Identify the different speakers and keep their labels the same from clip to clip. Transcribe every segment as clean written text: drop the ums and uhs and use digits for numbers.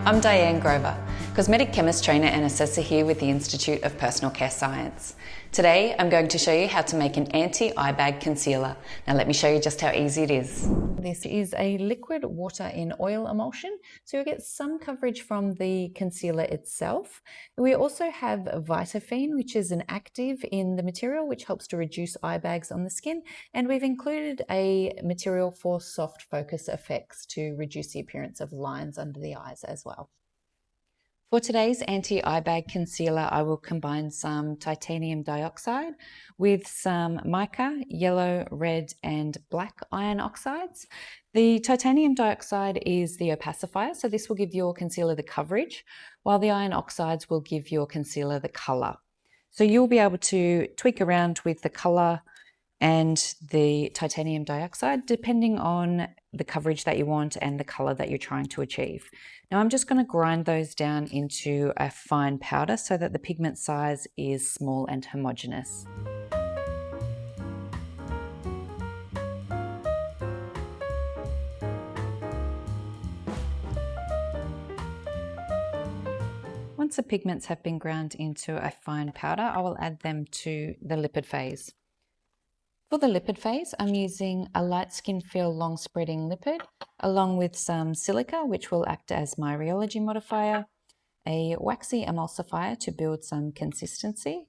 Speaker 1: I'm Diane Grover, Cosmetic Chemist Trainer and Assessor here with the Institute of Personal Care Science. Today, I'm going to show you how to make an anti-eye bag concealer. Now let me show you just how easy it is. This is a liquid water in oil emulsion, so you'll get some coverage from the concealer itself. We also have Vitaphene, which is an active in the material which helps to reduce eye bags on the skin, and we've included a material for soft focus effects to reduce the appearance of lines under the eyes as well. For today's anti-eye bag concealer, I will combine some titanium dioxide with some mica, yellow, red, and black iron oxides. The titanium dioxide is the opacifier, so this will give your concealer the coverage, while the iron oxides will give your concealer the color. So you'll be able to tweak around with the color and the titanium dioxide depending on the coverage that you want and the color that you're trying to achieve. Now I'm just going to grind those down into a fine powder so that the pigment size is small and homogeneous. Once the pigments have been ground into a fine powder, I will add them to the lipid phase. For the lipid phase, I'm using a light skin feel long spreading lipid along with some silica, which will act as my rheology modifier, a waxy emulsifier to build some consistency,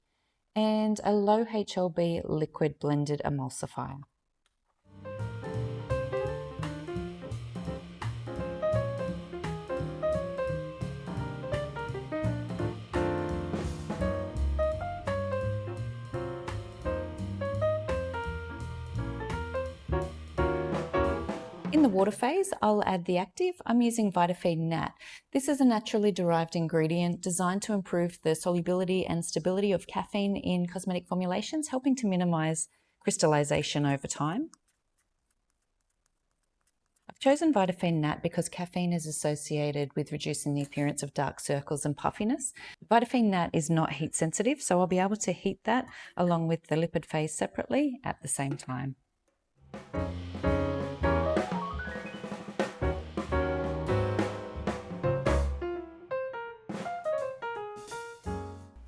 Speaker 1: and a low HLB liquid blended emulsifier. In the water phase, I'll add the active. I'm using Vitaphene Nat. This is a naturally derived ingredient designed to improve the solubility and stability of caffeine in cosmetic formulations, helping to minimize crystallization over time. I've chosen Vitaphene Nat because caffeine is associated with reducing the appearance of dark circles and puffiness. Vitaphene Nat is not heat sensitive, so I'll be able to heat that along with the lipid phase separately at the same time.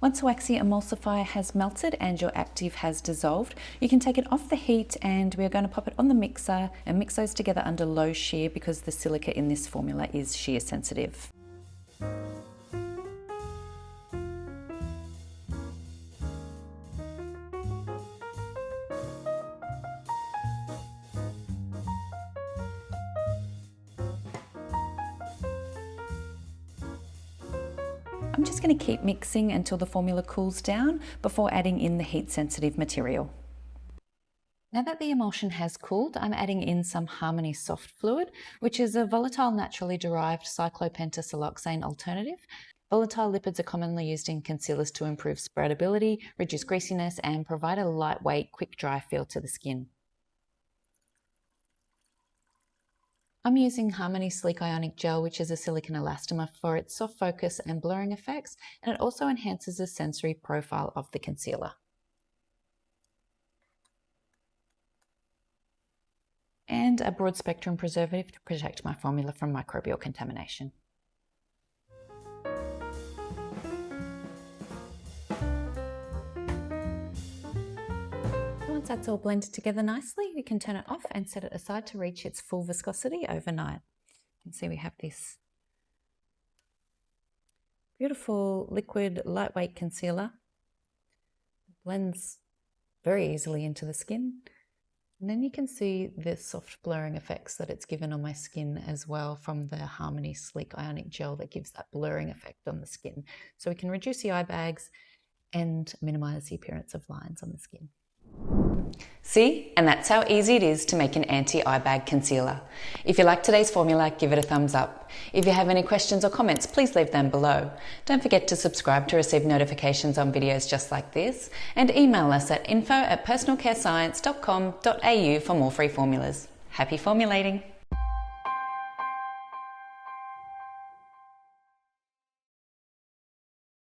Speaker 1: Once the waxy emulsifier has melted and your active has dissolved, you can take it off the heat and we're going to pop it on the mixer and mix those together under low shear because the silica in this formula is shear sensitive. I'm just going to keep mixing until the formula cools down before adding in the heat-sensitive material. Now that the emulsion has cooled, I'm adding in some Harmony Soft Fluid, which is a volatile naturally derived cyclopentasiloxane alternative. Volatile lipids are commonly used in concealers to improve spreadability, reduce greasiness, and provide a lightweight, quick dry feel to the skin. I'm using Harmony Sleek Ionic Gel, which is a silicone elastomer for its soft focus and blurring effects, and it also enhances the sensory profile of the concealer. And a broad spectrum preservative to protect my formula from microbial contamination. Once that's all blended together nicely, you can turn it off and set it aside to reach its full viscosity overnight. You can see we have this beautiful liquid lightweight concealer. It blends very easily into the skin. And then you can see the soft blurring effects that it's given on my skin as well from the Harmony Sleek Ionic Gel that gives that blurring effect on the skin. So we can reduce the eye bags and minimize the appearance of lines on the skin. See, and that's how easy it is to make an anti-eye bag concealer. If you like today's formula, give it a thumbs up. If you have any questions or comments, please leave them below. Don't forget to subscribe to receive notifications on videos just like this, and email us at info@personalcarescience.com.au for more free formulas. Happy formulating!